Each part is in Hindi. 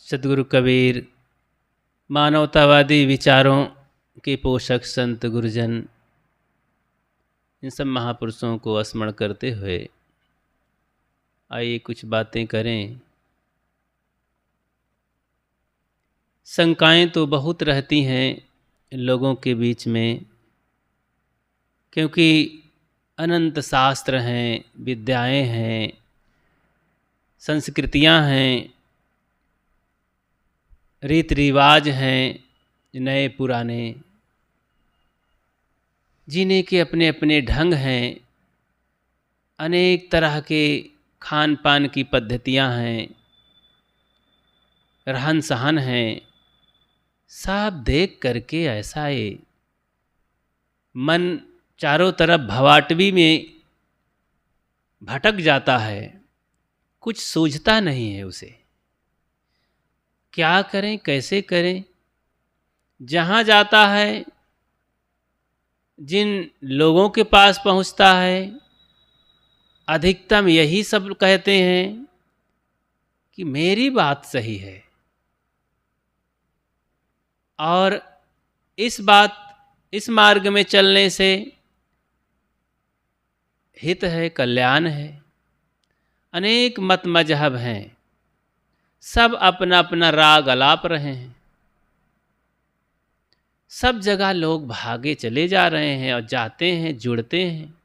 सद्गुरु कबीर मानवतावादी विचारों के पोषक संत गुरुजन, इन सब महापुरुषों को स्मरण करते हुए आइए कुछ बातें करें। शंकाएं तो बहुत रहती हैं लोगों के बीच में, क्योंकि अनंत शास्त्र हैं, विद्याएं हैं, संस्कृतियां हैं, रीति रिवाज हैं, नए पुराने, जीने के अपने अपने ढंग हैं, अनेक तरह के खान पान की पद्धतियां हैं, रहन सहन हैं। सब देख करके ऐसा ये मन चारों तरफ भवाटवी में भटक जाता है, कुछ सूझता नहीं है उसे। क्या करें, कैसे करें? जहाँ जाता है, जिन लोगों के पास पहुँचता है, अधिकतम यही सब कहते हैं कि मेरी बात सही है और इस मार्ग में चलने से हित है, कल्याण है। अनेक मत मजहब हैं, सब अपना अपना राग अलाप रहे हैं, सब जगह लोग भागे चले जा रहे हैं और जाते हैं, जुड़ते हैं।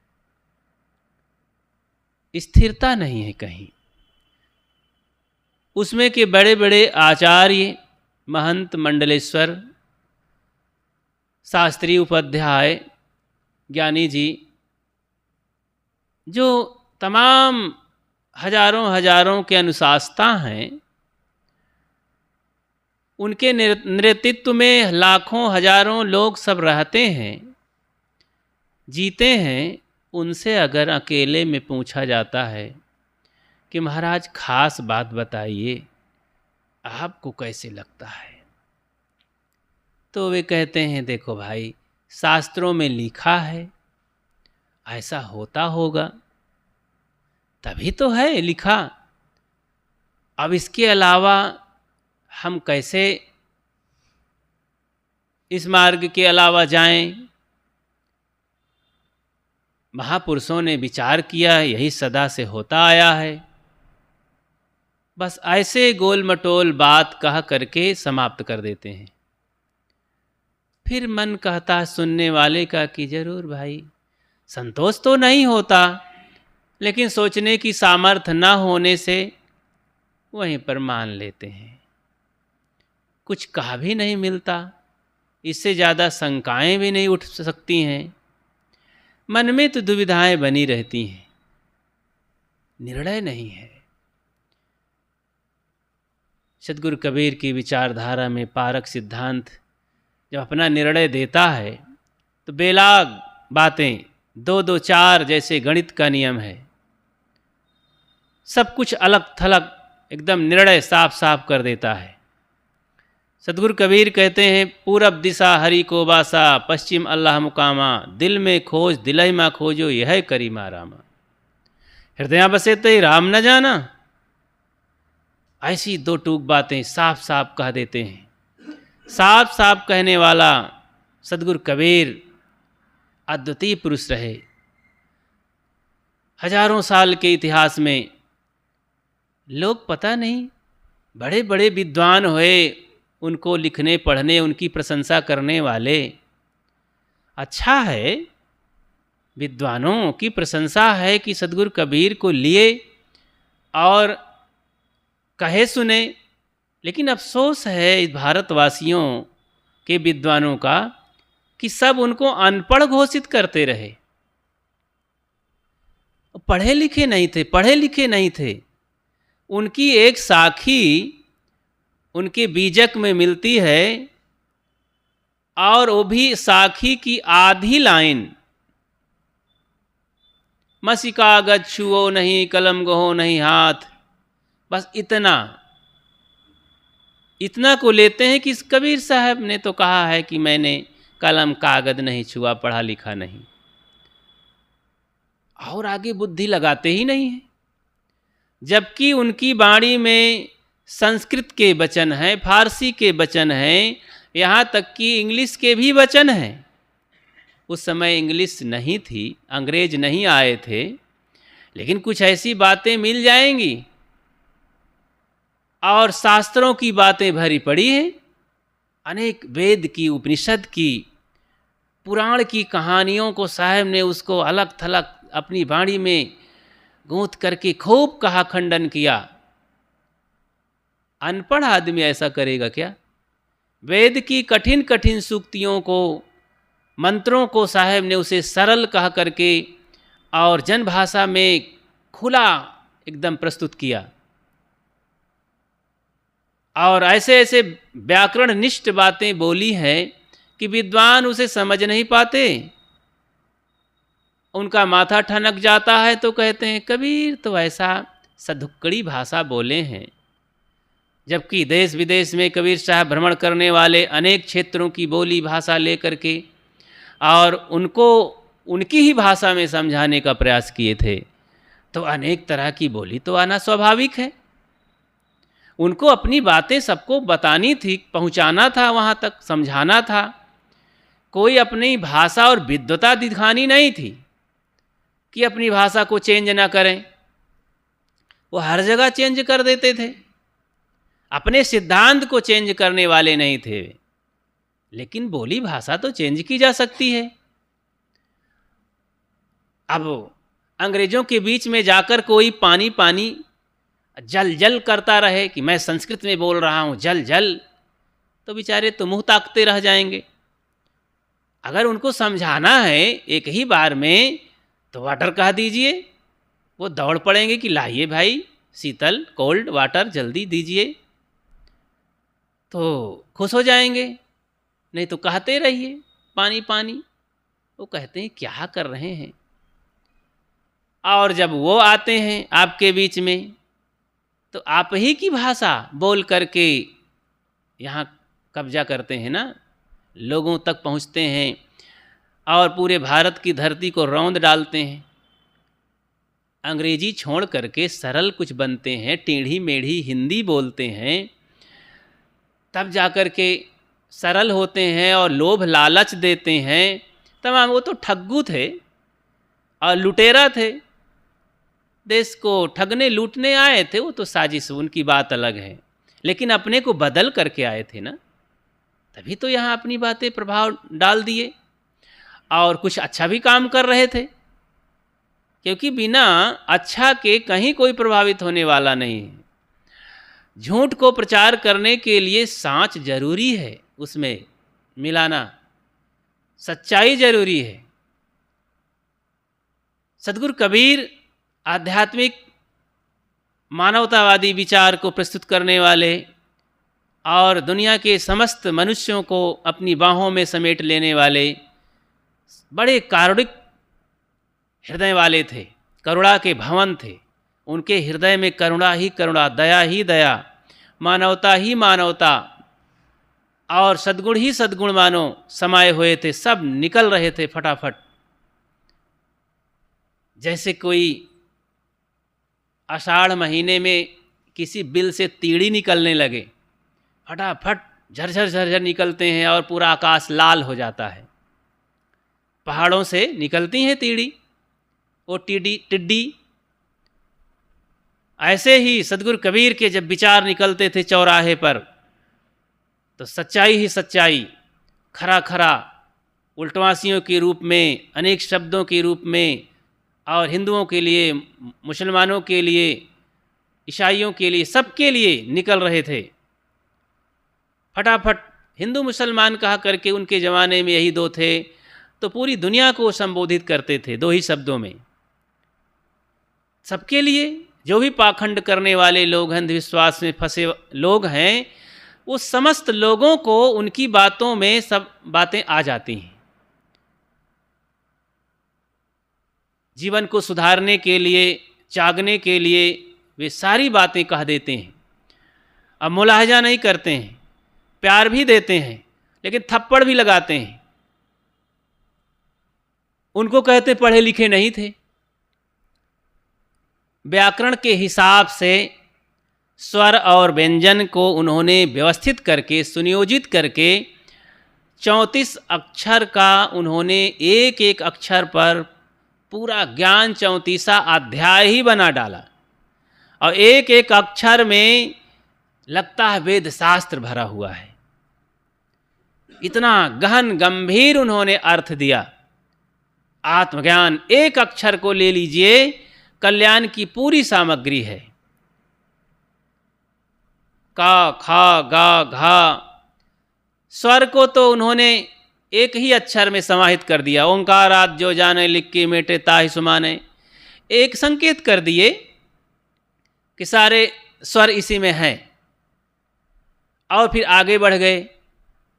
स्थिरता नहीं है कहीं। उसमें के बड़े बड़े आचार्य, महंत, मंडलेश्वर, शास्त्री, उपाध्याय, ज्ञानी जी, जो तमाम हजारों के अनुशासता हैं, उनके नेतृत्व में लाखों हजारों लोग सब रहते हैं, जीते हैं। उनसे अगर अकेले में पूछा जाता है कि महाराज खास बात बताइए, आपको कैसे लगता है, तो वे कहते हैं देखो भाई, शास्त्रों में लिखा है, ऐसा होता होगा, तभी तो है लिखा। अब इसके अलावा हम कैसे इस मार्ग के अलावा जाएं? महापुरुषों ने विचार किया, यही सदा से होता आया है। बस ऐसे गोल मटोल बात कह करके समाप्त कर देते हैं। फिर मन कहता है सुनने वाले का कि जरूर भाई, संतोष तो नहीं होता, लेकिन सोचने की सामर्थ्य न होने से वहीं पर मान लेते हैं। कुछ कहा भी नहीं मिलता, इससे ज़्यादा शंकाएं भी नहीं उठ सकती हैं। मन में तो दुविधाएं बनी रहती हैं, निर्णय नहीं है। सद्गुरु कबीर की विचारधारा में पारक सिद्धांत जब अपना निर्णय देता है तो बेलाग बातें, 2 2 4 जैसे गणित का नियम है, सब कुछ अलग थलग एकदम निर्णय साफ साफ कर देता है। सद्गुरु कबीर कहते हैं, पूरब दिशा हरि को बासा, पश्चिम अल्लाह मुकामा, दिल में खोज दिलहि मा खोजो, यह करीमा रामा। हृदय बसे तई राम न जाना। ऐसी 2 टूक बातें साफ साफ कह देते हैं। साफ साफ कहने वाला सद्गुरु कबीर अद्वितीय पुरुष रहे। हजारों साल के इतिहास में लोग पता नहीं, बड़े बड़े विद्वान हुए, उनको लिखने पढ़ने, उनकी प्रशंसा करने वाले। अच्छा है, विद्वानों की प्रशंसा है कि सद्गुरु कबीर को लिए और कहे सुने, लेकिन अफसोस है इस भारतवासियों के विद्वानों का कि सब उनको अनपढ़ घोषित करते रहे। पढ़े लिखे नहीं थे। उनकी एक साखी उनके बीजक में मिलती है, और वो भी साखी की आधी लाइन, मसी कागज छुओ नहीं, कलम गहो नहीं हाथ। बस इतना को लेते हैं कि कबीर साहब ने तो कहा है कि मैंने कलम कागज नहीं छुआ, पढ़ा लिखा नहीं, और आगे बुद्धि लगाते ही नहीं है। जबकि उनकी वाणी में संस्कृत के वचन हैं, फारसी के वचन हैं, यहाँ तक कि इंग्लिश के भी वचन हैं। उस समय इंग्लिश नहीं थी, अंग्रेज नहीं आए थे, लेकिन कुछ ऐसी बातें मिल जाएंगी और शास्त्रों की बातें भरी पड़ी हैं, अनेक वेद की, उपनिषद की, पुराण की कहानियों को साहब ने उसको अलग थलग अपनी वाणी में गूंथ करके खूब कहा, खंडन किया। अनपढ़ आदमी ऐसा करेगा क्या? वेद की कठिन कठिन सूक्तियों को, मंत्रों को साहब ने उसे सरल कह करके और जनभाषा में खुला एकदम प्रस्तुत किया, और ऐसे ऐसे व्याकरण निष्ठ बातें बोली हैं कि विद्वान उसे समझ नहीं पाते। उनका माथा ठनक जाता है तो कहते हैं कबीर तो ऐसा सधुक्कड़ी भाषा बोले हैं। जबकि देश विदेश में कबीर साहब भ्रमण करने वाले अनेक क्षेत्रों की बोली भाषा लेकर के और उनको उनकी ही भाषा में समझाने का प्रयास किए थे, तो अनेक तरह की बोली तो आना स्वाभाविक है। उनको अपनी बातें सबको बतानी थी, पहुंचाना था, वहाँ तक समझाना था। कोई अपनी भाषा और विद्वता दिखानी नहीं थी कि अपनी भाषा को चेंज ना करें। वो हर जगह चेंज कर देते थे, अपने सिद्धांत को चेंज करने वाले नहीं थे। लेकिन बोली भाषा तो चेंज की जा सकती है। अब अंग्रेजों के बीच में जाकर कोई पानी पानी जल जल करता रहे कि मैं संस्कृत में बोल रहा हूँ जल जल, तो बेचारे तो मुंह ताकते रह जाएंगे। अगर उनको समझाना है एक ही बार में तो वाटर कह दीजिए, वो दौड़ पड़ेंगे कि लाइए भाई शीतल कोल्ड वाटर जल्दी दीजिए, तो खुश हो जाएंगे। नहीं तो कहते रहिए पानी पानी, वो कहते हैं क्या कर रहे हैं। और जब वो आते हैं आपके बीच में तो आप ही की भाषा बोल करके यहाँ कब्जा करते हैं ना, लोगों तक पहुँचते हैं और पूरे भारत की धरती को रौंद डालते हैं। अंग्रेजी छोड़ करके सरल कुछ बनते हैं, टेढ़ी मेढ़ी हिंदी बोलते हैं, तब जाकर के सरल होते हैं और लोभ लालच देते हैं तमाम। वो तो ठग्गू थे और लुटेरा थे, देश को ठगने लूटने आए थे। वो तो साजिश, उनकी बात अलग है, लेकिन अपने को बदल करके आए थे ना, तभी तो यहाँ अपनी बातें प्रभाव डाल दिए और कुछ अच्छा भी काम कर रहे थे। क्योंकि बिना अच्छा के कहीं कोई प्रभावित होने वाला नहीं है। झूठ को प्रचार करने के लिए सांच जरूरी है, उसमें मिलाना, सच्चाई जरूरी है। सदगुरु कबीर आध्यात्मिक मानवतावादी विचार को प्रस्तुत करने वाले और दुनिया के समस्त मनुष्यों को अपनी बाहों में समेट लेने वाले बड़े कारुणिक हृदय वाले थे, करुणा के भवन थे। उनके हृदय में करुणा ही करुणा, दया ही दया, मानवता ही मानवता और सद्गुण ही सद्गुण मानो समाये हुए थे। सब निकल रहे थे फटाफट। जैसे कोई आषाढ़ महीने में किसी बिल से तीड़ी निकलने लगे, फटाफट झरझर झरझर निकलते हैं और पूरा आकाश लाल हो जाता है। पहाड़ों से निकलती हैं तीड़ी, वो टिड्डी। ऐसे ही सदगुरु कबीर के जब विचार निकलते थे चौराहे पर, तो सच्चाई ही सच्चाई, खरा खरा, उल्टवासियों के रूप में, अनेक शब्दों के रूप में, और हिंदुओं के लिए, मुसलमानों के लिए, ईसाइयों के लिए, सबके लिए निकल रहे थे फटाफट। हिंदू मुसलमान कहा करके उनके ज़माने में यही दो थे, तो पूरी दुनिया को संबोधित करते थे दो ही शब्दों में। सबके लिए, जो भी पाखंड करने वाले लोग हैं, अंधविश्वास में फंसे लोग हैं, वो समस्त लोगों को उनकी बातों में सब बातें आ जाती हैं। जीवन को सुधारने के लिए, जागने के लिए वे सारी बातें कह देते हैं। अब मुलाहजा नहीं करते हैं, प्यार भी देते हैं, लेकिन थप्पड़ भी लगाते हैं। उनको कहते पढ़े लिखे नहीं थे, व्याकरण के हिसाब से स्वर और व्यंजन को उन्होंने व्यवस्थित करके सुनियोजित करके 34 अक्षर का उन्होंने एक एक अक्षर पर पूरा ज्ञान 34वां अध्याय ही बना डाला, और एक एक अक्षर में लगता है वेद शास्त्र भरा हुआ है। इतना गहन गंभीर उन्होंने अर्थ दिया। आत्मज्ञान एक अक्षर को ले लीजिए, कल्याण की पूरी सामग्री है। का खा गा घा, स्वर को तो उन्होंने एक ही अक्षर में समाहित कर दिया। ओंकारात जो जाने लिख के मेटे ताहि सुमाने, एक संकेत कर दिए कि सारे स्वर इसी में हैं। और फिर आगे बढ़ गए,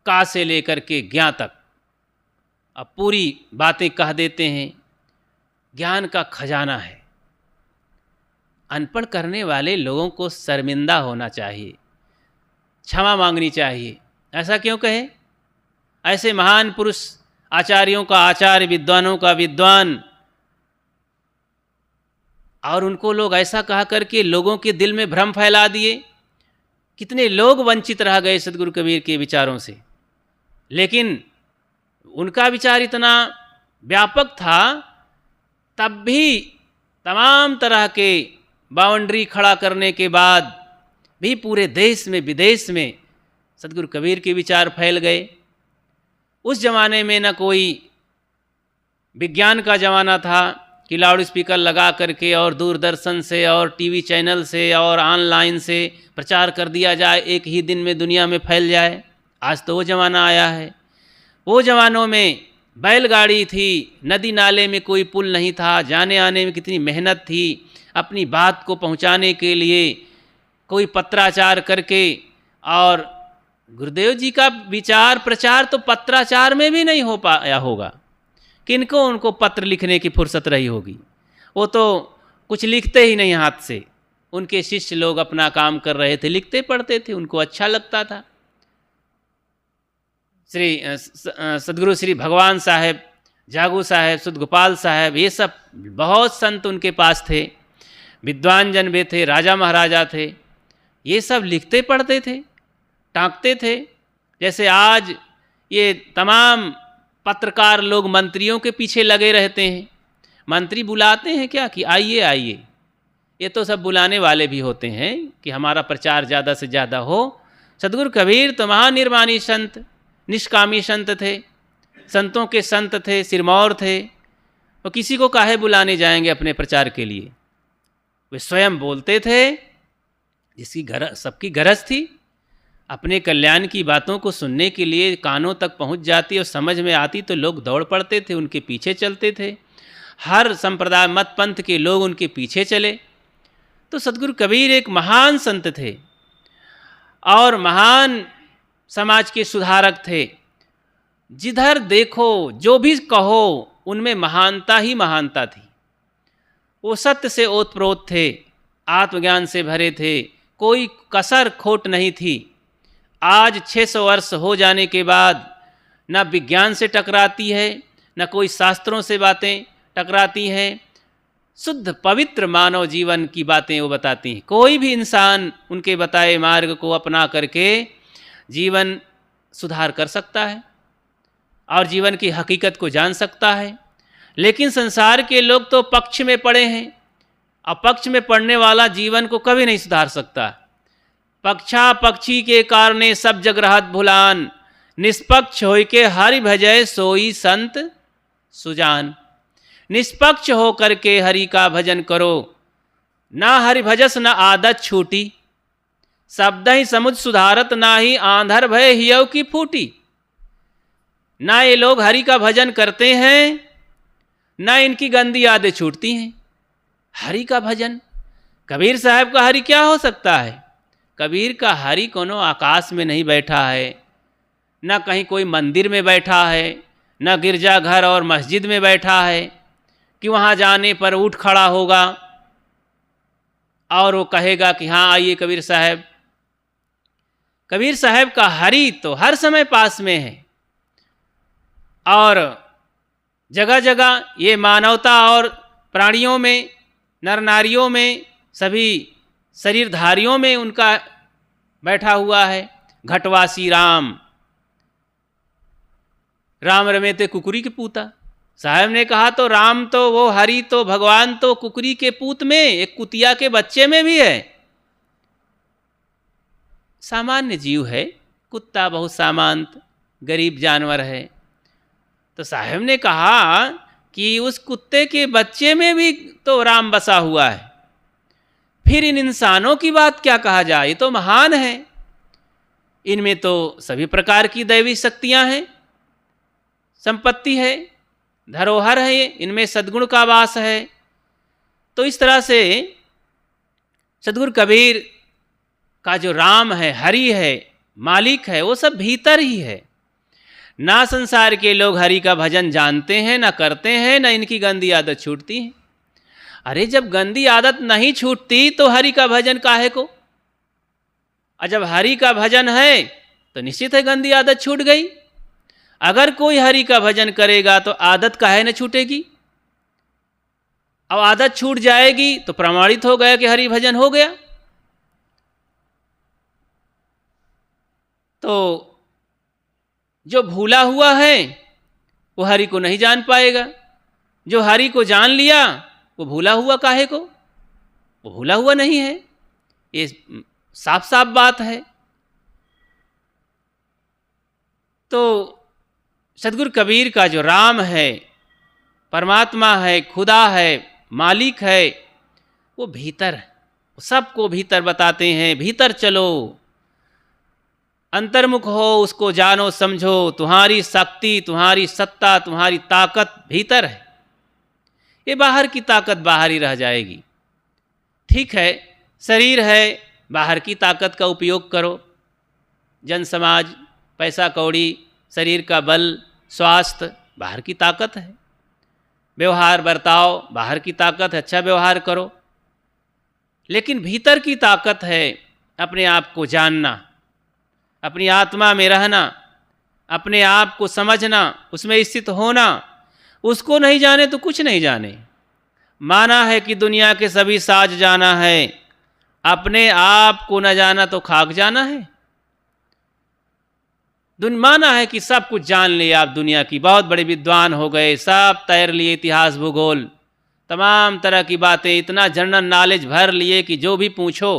का से लेकर के ज्ञा तक अब पूरी बातें कह देते हैं। ज्ञान का खजाना है। अनपढ़ करने वाले लोगों को शर्मिंदा होना चाहिए, क्षमा मांगनी चाहिए। ऐसा क्यों कहे? ऐसे महान पुरुष, आचार्यों का आचार्य, विद्वानों का विद्वान, और उनको लोग ऐसा कहा करके लोगों के दिल में भ्रम फैला दिए। कितने लोग वंचित रह गए सदगुरु कबीर के विचारों से। लेकिन उनका विचार इतना व्यापक था, तब भी तमाम तरह के बाउंड्री खड़ा करने के बाद भी पूरे देश में विदेश में सदगुरु कबीर के विचार फैल गए। उस ज़माने में न कोई विज्ञान का ज़माना था कि लाउड स्पीकर लगा करके और दूरदर्शन से और टीवी चैनल से और ऑनलाइन से प्रचार कर दिया जाए, एक ही दिन में दुनिया में फैल जाए। आज तो वो ज़माना आया है। वो ज़मानों में बैलगाड़ी थी, नदी नाले में कोई पुल नहीं था, जाने आने में कितनी मेहनत थी। अपनी बात को पहुंचाने के लिए कोई पत्राचार करके, और गुरुदेव जी का विचार प्रचार तो पत्राचार में भी नहीं हो पाया होगा। किनको उनको पत्र लिखने की फुर्सत रही होगी? वो तो कुछ लिखते ही नहीं हाथ से। उनके शिष्य लोग अपना काम कर रहे थे, लिखते पढ़ते थे, उनको अच्छा लगता था। सदगुरु श्री भगवान साहेब, जागू साहेब, सुध गोपाल साहेब, ये सब बहुत संत उनके पास थे, विद्वान जन भी थे, राजा महाराजा थे। ये सब लिखते पढ़ते थे, टाँकते थे। जैसे आज ये तमाम पत्रकार लोग मंत्रियों के पीछे लगे रहते हैं। मंत्री बुलाते हैं क्या कि आइए आइए, ये तो सब बुलाने वाले भी होते हैं कि हमारा प्रचार ज़्यादा से ज़्यादा हो। सदगुरु कबीर तो महानिर्वाणी संत, निष्कामी संत थे, संतों के संत थे, सिरमौर थे। वो किसी को काहे बुलाने जाएंगे अपने प्रचार के लिए? वे स्वयं बोलते थे, जिसकी सबकी गरज थी। अपने कल्याण की बातों को सुनने के लिए कानों तक पहुंच जाती और समझ में आती तो लोग दौड़ पड़ते थे, उनके पीछे चलते थे। हर संप्रदाय मत पंथ के लोग उनके पीछे चले। तो सदगुरु कबीर एक महान संत थे और महान समाज के सुधारक थे। जिधर देखो, जो भी कहो, उनमें महानता ही महानता थी। वो सत्य से ओतप्रोत थे, आत्मज्ञान से भरे थे, कोई कसर खोट नहीं थी। आज 600 वर्ष हो जाने के बाद न विज्ञान से टकराती है, न कोई शास्त्रों से बातें टकराती हैं। शुद्ध पवित्र मानव जीवन की बातें वो बताती हैं। कोई भी इंसान उनके बताए मार्ग को अपना करके जीवन सुधार कर सकता है और जीवन की हकीकत को जान सकता है। लेकिन संसार के लोग तो पक्ष में पड़े हैं, और पक्ष में पड़ने वाला जीवन को कभी नहीं सुधार सकता। पक्षा पक्षी के कारणे सब जग रहत भुलान, निष्पक्ष होय के हरि भजय सोई संत सुजान। निष्पक्ष हो करके हरि का भजन करो, ना हरि भजस न आदत छूटी। शब्द ही समुझ सुधारत, ना ही आंधर भय हियव की फूटी। ना ये लोग हरि का भजन करते हैं, ना इनकी गंदी आदतें छूटती हैं। हरि का भजन, कबीर साहब का हरि क्या हो सकता है? कबीर का हरि कोनो आकाश में नहीं बैठा है, न कहीं कोई मंदिर में बैठा है, न गिरजाघर और मस्जिद में बैठा है कि वहाँ जाने पर उठ खड़ा होगा और वो कहेगा कि हाँ आइए कबीर साहब। कबीर साहब का हरि तो हर समय पास में है, और जगह जगह ये मानवता और प्राणियों में, नर नारियों में, सभी शरीरधारियों में उनका बैठा हुआ है। घटवासी राम, राम रमे ते कुकुरी के पूता। साहब ने कहा तो राम तो वो हरि तो भगवान तो कुकुरी के पूत में, एक कुतिया के बच्चे में भी है। सामान्य जीव है, कुत्ता बहुत सामान्य गरीब जानवर है। तो साहब ने कहा कि उस कुत्ते के बच्चे में भी तो राम बसा हुआ है, फिर इन इंसानों की बात क्या कहा जाए, ये तो महान है, इनमें तो सभी प्रकार की दैवी शक्तियां हैं, संपत्ति है, धरोहर है, इनमें सद्गुण का वास है। तो इस तरह से सद्गुरु कबीर का जो राम है, हरि है, मालिक है, वो सब भीतर ही है। ना संसार के लोग हरि का भजन जानते हैं, ना करते हैं, ना इनकी गंदी आदत छूटती है। अरे जब गंदी आदत नहीं छूटती तो हरि का भजन काहे को? और जब हरि का भजन है तो निश्चित है गंदी आदत छूट गई। अगर कोई हरि का भजन करेगा तो आदत काहे न छूटेगी? अब आदत छूट जाएगी तो प्रमाणित हो गया कि हरि भजन हो गया। तो जो भूला हुआ है वो हरि को नहीं जान पाएगा, जो हरि को जान लिया वो भूला हुआ काहे को? वो भूला हुआ नहीं है, ये साफ साफ बात है। तो सद्गुरु कबीर का जो राम है, परमात्मा है, खुदा है, मालिक है, वो भीतर है, सबको भीतर बताते हैं। भीतर चलो, अंतर्मुख हो, उसको जानो समझो, तुम्हारी शक्ति, तुम्हारी सत्ता, तुम्हारी ताकत भीतर है। ये बाहर की ताकत बाहर ही रह जाएगी। ठीक है, शरीर है, बाहर की ताकत का उपयोग करो, जन समाज, पैसा कौड़ी, शरीर का बल, स्वास्थ्य बाहर की ताकत है। व्यवहार बर्ताव बाहर की ताकत है, अच्छा व्यवहार करो। लेकिन भीतर की ताकत है अपने आप को जानना, अपनी आत्मा में रहना, अपने आप को समझना, उसमें स्थित होना। उसको नहीं जाने तो कुछ नहीं जाने। माना है कि दुनिया के सभी साज जाना है, अपने आप को न जाना तो खाक जाना है। माना है कि सब कुछ जान लिया, आप दुनिया की बहुत बड़े विद्वान हो गए, सब तैर लिए, इतिहास भूगोल तमाम तरह की बातें, इतना जनरल नॉलेज भर लिए कि जो भी पूछो,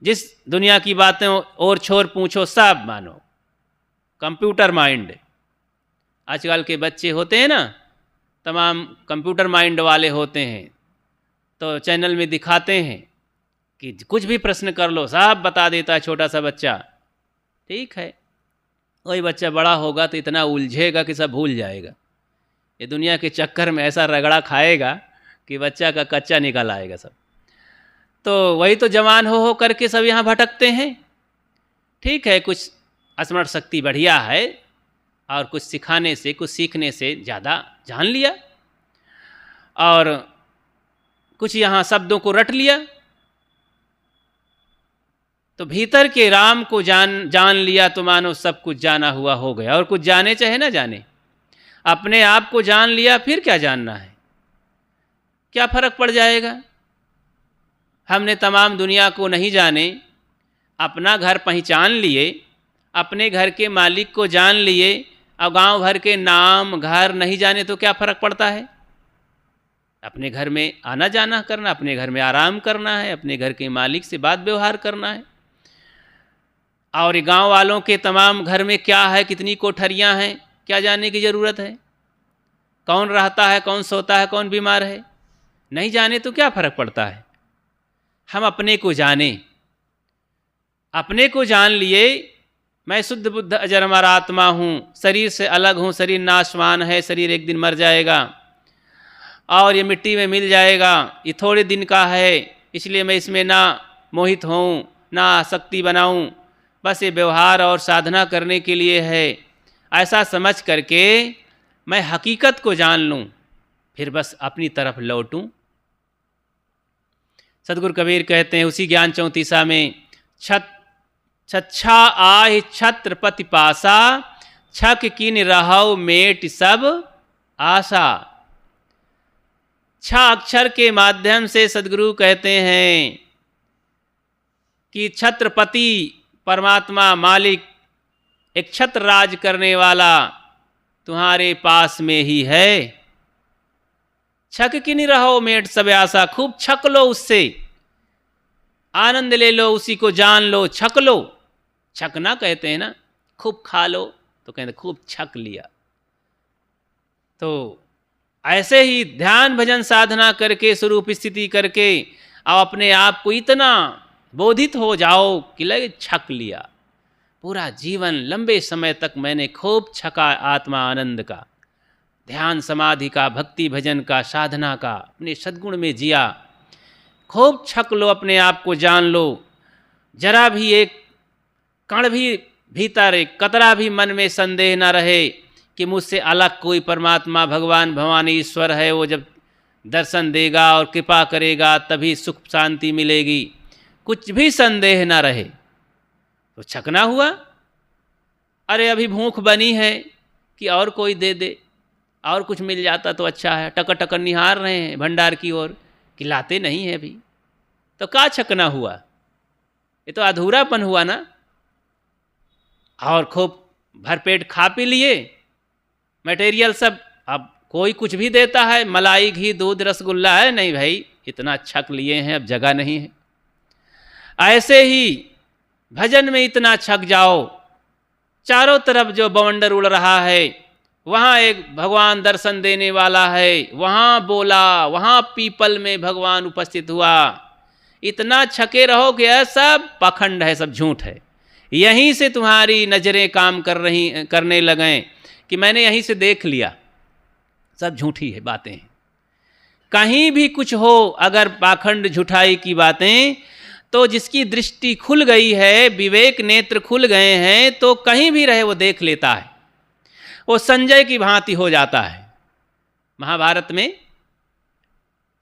जिस दुनिया की बातें और छोर पूछो सब मानो। कंप्यूटर माइंड, आजकल के बच्चे होते हैं ना, तमाम कंप्यूटर माइंड वाले होते हैं, तो चैनल में दिखाते हैं कि कुछ भी प्रश्न कर लो सब बता देता है छोटा सा बच्चा। ठीक है, वही बच्चा बड़ा होगा तो इतना उलझेगा कि सब भूल जाएगा। ये दुनिया के चक्कर में ऐसा रगड़ा खाएगा कि बच्चा का कच्चा निकल आएगा सब। तो वही तो जवान हो करके सब यहाँ भटकते हैं। ठीक है, कुछ स्मरण शक्ति बढ़िया है और कुछ सिखाने से, कुछ सीखने से ज़्यादा जान लिया, और कुछ यहाँ शब्दों को रट लिया, तो भीतर के राम को जान लिया तो मानो सब कुछ जाना हुआ हो गया। और कुछ जाने चाहे ना जाने, अपने आप को जान लिया, फिर क्या जानना है, क्या फर्क पड़ जाएगा? हमने तमाम दुनिया को नहीं जाने, अपना घर पहचान लिए, अपने घर के मालिक को जान लिए, अब गांव भर के नाम घर नहीं जाने तो क्या फर्क पड़ता है? अपने घर में आना जाना करना, अपने घर में आराम करना है, अपने घर के मालिक से बात व्यवहार करना है। और गांव वालों के तमाम घर में क्या है, कितनी कोठरियां हैं, क्या जानने की ज़रूरत है? कौन रहता है, कौन सोता है, कौन बीमार है, नहीं जाने तो क्या फ़र्क पड़ता है? हम अपने को जाने, अपने को जान लिए, मैं शुद्ध बुद्ध अजर अमर आत्मा हूँ, शरीर से अलग हूँ, शरीर नाशवान है, शरीर एक दिन मर जाएगा और ये मिट्टी में मिल जाएगा, ये थोड़े दिन का है, इसलिए मैं इसमें ना मोहित हूँ, ना आसक्ति बनाऊँ, बस ये व्यवहार और साधना करने के लिए है। ऐसा समझ करके मैं हकीकत को जान लूँ, फिर बस अपनी तरफ लौटूँ। सद्गुरु कबीर कहते हैं उसी ज्ञान 34 में, छच्छा आहि छत्रपति पासा, छक किन रहौ मेट सब आशा। 6 अक्षर के माध्यम से सद्गुरु कहते हैं कि छत्रपति परमात्मा मालिक एक छत्र राज करने वाला तुम्हारे पास में ही है। छक कि नहीं रहो मेट सब आशा, खूब छक लो, उससे आनंद ले लो, उसी को जान लो, छक लो। छकना कहते हैं ना, खूब खा लो, तो कहते खूब छक लिया। तो ऐसे ही ध्यान भजन साधना करके, स्वरूप स्थिति करके आप अपने आप को इतना बोधित हो जाओ कि लगे छक लिया। पूरा जीवन लंबे समय तक मैंने खूब छका आत्मा आनंद का, ध्यान समाधि का, भक्ति भजन का, साधना का, अपने सद्गुण में जिया। खूब छक लो, अपने आप को जान लो। जरा भी एक कण भी भीतर, एक कतरा भी मन में संदेह न रहे कि मुझसे अलग कोई परमात्मा भगवान भवानी ईश्वर है, वो जब दर्शन देगा और कृपा करेगा तभी सुख शांति मिलेगी, कुछ भी संदेह न रहे। तो छकना हुआ। अरे अभी भूख बनी है कि और कोई दे दे, और कुछ मिल जाता तो अच्छा है। टकर टकर निहार रहे हैं भंडार की ओर, खिलाते नहीं है अभी, तो क्या छकना हुआ? ये तो अधूरापन हुआ ना। और खूब भरपेट खा पी लिए, मटेरियल सब। अब कोई कुछ भी देता है, मलाई घी दूध रसगुल्ला है, नहीं भाई इतना छक लिए हैं, अब जगह नहीं है। ऐसे ही भजन में इतना छक जाओ, चारों तरफ जो बवंडर उड़ रहा है, वहाँ एक भगवान दर्शन देने वाला है, वहाँ बोला, वहाँ पीपल में भगवान उपस्थित हुआ। इतना छके रहो कि यह सब पाखंड है, सब झूठ है। यहीं से तुम्हारी नज़रें काम करने लगें कि मैंने यहीं से देख लिया, सब झूठी है बातें हैं। कहीं भी कुछ हो अगर पाखंड झूठाई की बातें, तो जिसकी दृष्टि खुल गई है, विवेक नेत्र खुल गए हैं, तो कहीं भी रहे वो देख लेता है। वो संजय की भांति हो जाता है। महाभारत में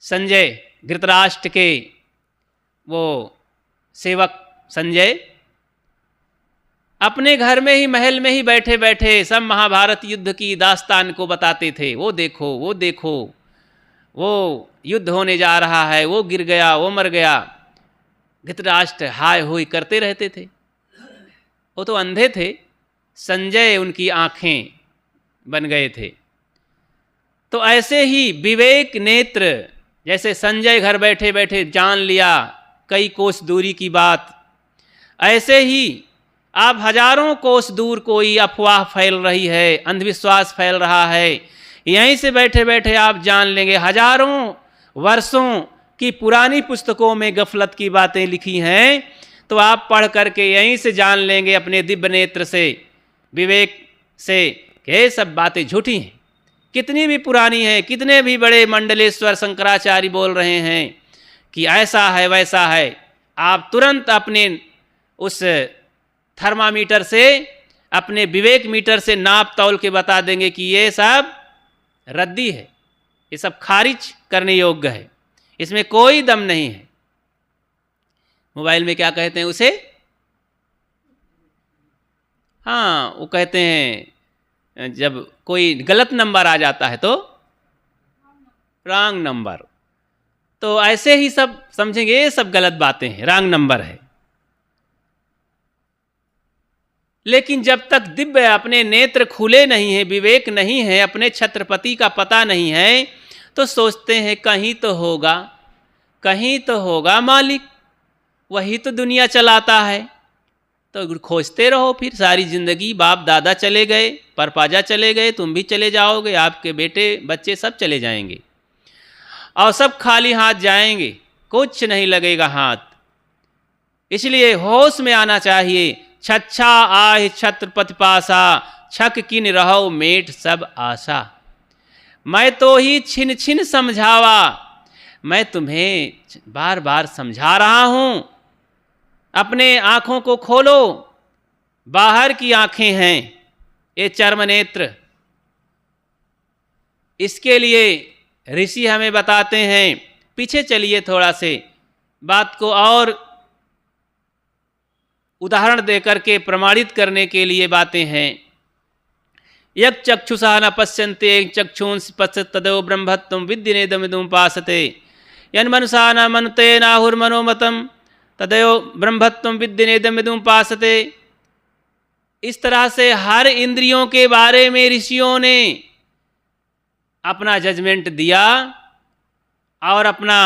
संजय, धृतराष्ट्र के वो सेवक संजय, अपने घर में ही, महल में ही बैठे बैठे सब महाभारत युद्ध की दास्तान को बताते थे। वो देखो, वो देखो, वो युद्ध होने जा रहा है, वो गिर गया, वो मर गया। धृतराष्ट्र हाय होय करते रहते थे। वो तो अंधे थे, संजय उनकी आँखें बन गए थे। तो ऐसे ही विवेक नेत्र, जैसे संजय घर बैठे बैठे जान लिया कई कोस दूरी की बात, ऐसे ही आप हजारों कोस दूर कोई अफवाह फैल रही है, अंधविश्वास फैल रहा है, यहीं से बैठे बैठे आप जान लेंगे। हजारों वर्षों की पुरानी पुस्तकों में गफलत की बातें लिखी हैं, तो आप पढ़ करके यहीं से जान लेंगे अपने दिव्य नेत्र से, विवेक से, कि ये सब बातें झूठी हैं। कितनी भी पुरानी है, कितने भी बड़े मंडलेश्वर शंकराचार्य बोल रहे हैं कि ऐसा है वैसा है, आप तुरंत अपने उस थर्मामीटर से, अपने विवेक मीटर से नाप तौल के बता देंगे कि ये सब रद्दी है, ये सब खारिज करने योग्य है, इसमें कोई दम नहीं है। मोबाइल में क्या कहते हैं उसे? हाँ, वो कहते हैं जब कोई गलत नंबर आ जाता है तो रॉन्ग नंबर। तो ऐसे ही सब समझेंगे ये सब गलत बातें हैं, रॉन्ग नंबर है। लेकिन जब तक दिव्य अपने नेत्र खुले नहीं है, विवेक नहीं है, अपने छत्रपति का पता नहीं है, तो सोचते हैं कहीं तो होगा, कहीं तो होगा मालिक, वही तो दुनिया चलाता है। तो खोजते रहो फिर सारी ज़िंदगी। बाप दादा चले गए, परपाजा चले गए, तुम भी चले जाओगे, आपके बेटे बच्चे सब चले जाएंगे और सब खाली हाथ जाएंगे, कुछ नहीं लगेगा हाथ। इसलिए होश में आना चाहिए। छच्छा आह छत्रपति पासा, छक किन रहो मेट सब आशा। मैं तो ही छिन छिन समझावा, मैं तुम्हें बार बार समझा रहा हूँ। अपने आँखों को खोलो, बाहर की आँखें हैं ये चर्म नेत्र। इसके लिए ऋषि हमें बताते हैं, पीछे चलिए थोड़ा से, बात को और उदाहरण देकर के प्रमाणित करने के लिए बातें हैं। यक चक्षुषा न पश्यन्ते चक्षुंस पश्यत तदेव ब्रह्मत्वं विद्यनेदमिदमुपासते। यन्मनसा न मनुते नाहुर्मनोमतं तदयो ब्रह्मत्वं विद्धि नेदं विदुमुपासते। इस तरह से हर इंद्रियों के बारे में ऋषियों ने अपना जजमेंट दिया और अपना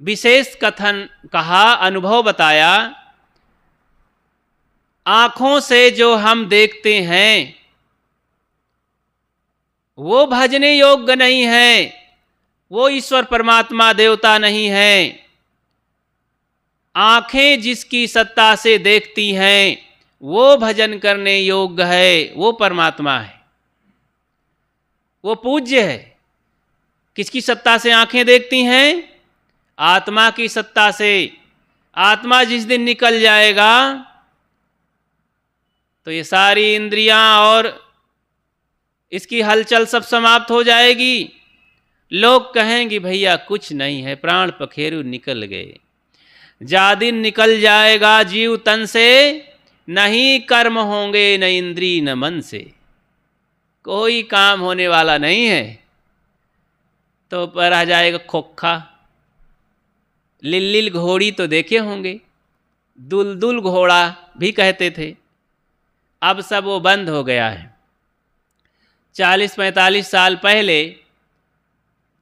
विशेष कथन कहा, अनुभव बताया। आँखों से जो हम देखते हैं वो भजने योग्य नहीं है, वो ईश्वर परमात्मा देवता नहीं है। आँखें जिसकी सत्ता से देखती हैं वो भजन करने योग्य है, वो परमात्मा है, वो पूज्य है। किसकी सत्ता से आँखें देखती हैं? आत्मा की सत्ता से। आत्मा जिस दिन निकल जाएगा तो ये सारी इंद्रियां और इसकी हलचल सब समाप्त हो जाएगी। लोग कहेंगे भैया कुछ नहीं है, प्राण पखेरु निकल गए। जा दिन निकल जाएगा जीव तन से, नहीं कर्म होंगे न इंद्री न मन से, कोई काम होने वाला नहीं है। तो पर आ जाएगा खोखा। लिल्लिल घोड़ी तो देखे होंगे, दुलदुल घोड़ा भी कहते थे, अब सब वो बंद हो गया है। 40-45 साल पहले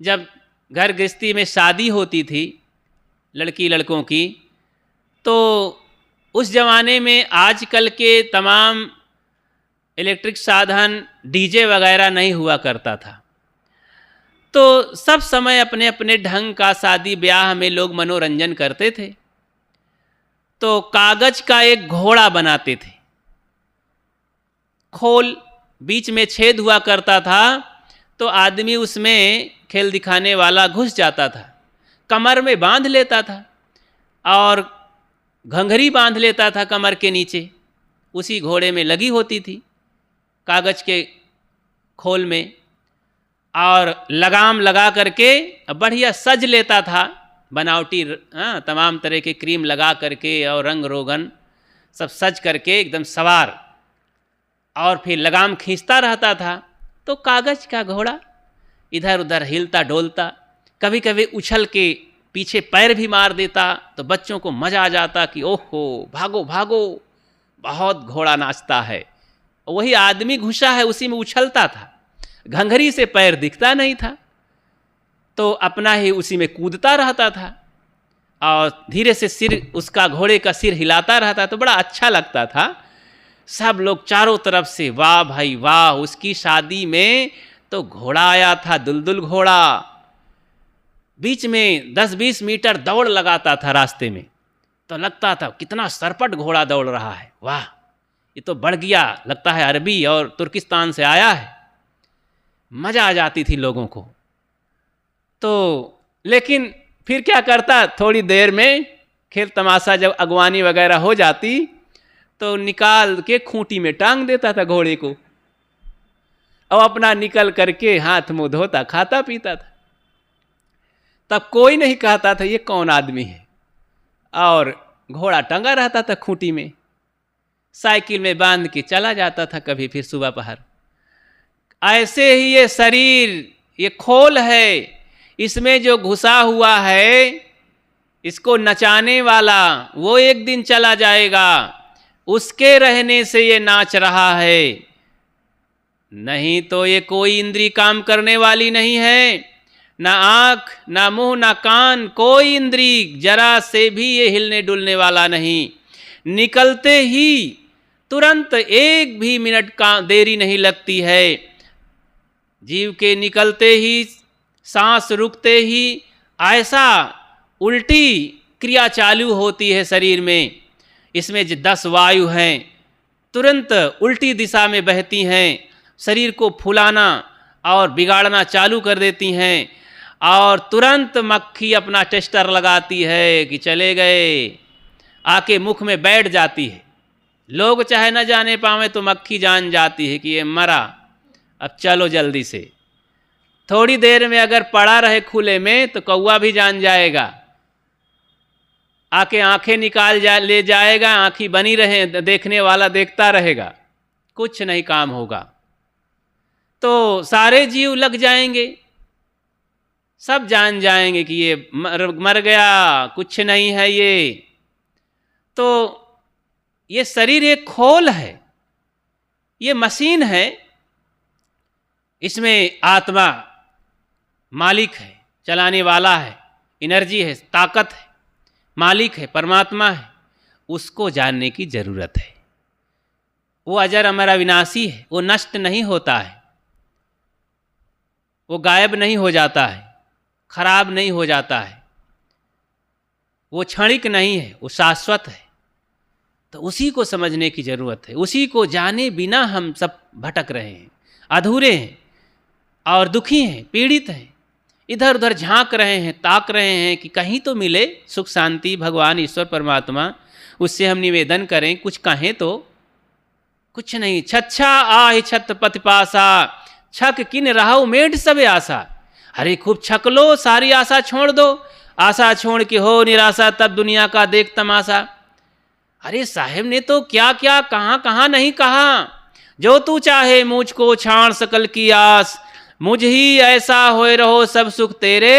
जब घर गृहस्थी में शादी होती थी लड़की लड़कों की, तो उस ज़माने में आजकल के तमाम इलेक्ट्रिक साधन डीजे वगैरह नहीं हुआ करता था। तो सब समय अपने अपने ढंग का शादी ब्याह में लोग मनोरंजन करते थे। तो कागज का एक घोड़ा बनाते थे, खोल बीच में छेद हुआ करता था, तो आदमी उसमें खेल दिखाने वाला घुस जाता था, कमर में बांध लेता था और घंघरी बांध लेता था कमर के नीचे, उसी घोड़े में लगी होती थी कागज के खोल में, और लगाम लगा करके बढ़िया सज लेता था, बनावटी तमाम तरह के क्रीम लगा करके और रंग रोगन सब सज करके एकदम सवार, और फिर लगाम खींचता रहता था। तो कागज का घोड़ा इधर उधर हिलता डोलता, कभी कभी उछल के पीछे पैर भी मार देता, तो बच्चों को मज़ा आ जाता कि ओहो भागो भागो, बहुत घोड़ा नाचता है। वही आदमी घुसा है उसी में उछलता था, घंघरी से पैर दिखता नहीं था, तो अपना ही उसी में कूदता रहता था और धीरे से सिर, उसका घोड़े का सिर हिलाता रहता, तो बड़ा अच्छा लगता था। सब लोग चारों तरफ से वाह भाई वाह, उसकी शादी में तो घोड़ा आया था, दुलदुल घोड़ा। बीच में 10-20 मीटर दौड़ लगाता था रास्ते में, तो लगता था कितना सरपट घोड़ा दौड़ रहा है, वाह ये तो बढ़ गया, लगता है अरबी और तुर्किस्तान से आया है। मज़ा आ जाती थी लोगों को। तो लेकिन फिर क्या करता, थोड़ी देर में खेल तमाशा जब अगवानी वगैरह हो जाती तो निकाल के खूंटी में टांग देता था घोड़े को, और अपना निकल करके हाथ मुँह धोता, खाता पीता था। तब कोई नहीं कहता था ये कौन आदमी है, और घोड़ा टंगा रहता था खूंटी में, साइकिल में बांध के चला जाता था कभी फिर सुबह पहर। ऐसे ही ये शरीर, ये खोल है, इसमें जो घुसा हुआ है, इसको नचाने वाला वो एक दिन चला जाएगा, उसके रहने से ये नाच रहा है, नहीं तो ये कोई इंद्री काम करने वाली नहीं है, ना आँख ना मुंह ना कान, कोई इंद्री जरा से भी ये हिलने डुलने वाला नहीं। निकलते ही तुरंत एक भी मिनट का देरी नहीं लगती है, जीव के निकलते ही, सांस रुकते ही ऐसा उल्टी क्रिया चालू होती है शरीर में। इसमें जो 10 वायु हैं तुरंत उल्टी दिशा में बहती हैं, शरीर को फुलाना और बिगाड़ना चालू कर देती हैं, और तुरंत मक्खी अपना टेस्टर लगाती है कि चले गए, आके मुख में बैठ जाती है। लोग चाहे न जाने पावे तो मक्खी जान जाती है कि ये मरा, अब चलो जल्दी से। थोड़ी देर में अगर पड़ा रहे खुले में तो कौवा भी जान जाएगा, आके आंखें निकाल ले जाएगा, आँखी बनी रहे, देखने वाला देखता रहेगा, कुछ नहीं काम होगा। तो सारे जीव लग जाएंगे, सब जान जाएंगे कि ये मर गया, कुछ नहीं है ये, तो ये शरीर एक खोल है, ये मशीन है, इसमें आत्मा मालिक है, चलाने वाला है, एनर्जी है, ताकत है, मालिक है, परमात्मा है। उसको जानने की जरूरत है। वो अजर अमर अविनाशी है, वो नष्ट नहीं होता है, वो गायब नहीं हो जाता है, खराब नहीं हो जाता है, वो क्षणिक नहीं है, वो शाश्वत है। तो उसी को समझने की जरूरत है। उसी को जाने बिना हम सब भटक रहे हैं, अधूरे हैं और दुखी हैं, पीड़ित हैं, इधर उधर झांक रहे हैं, ताक रहे हैं कि कहीं तो मिले सुख शांति, भगवान ईश्वर परमात्मा, उससे हम निवेदन करें, कुछ कहें तो कुछ नहीं। छच्छा आहि छत पतिपासा, छक किन राहु मेढ़ सबे आशा। अरे खूब छक लो, सारी आशा छोड़ दो, आशा छोड़ के हो निराशा, तब दुनिया का देख तमाशा। अरे साहेब ने तो क्या क्या कहाँ कहाँ नहीं कहा। जो तू चाहे मुझको छाण सकल की आस, मुझ ही ऐसा होए रहो सब सुख तेरे।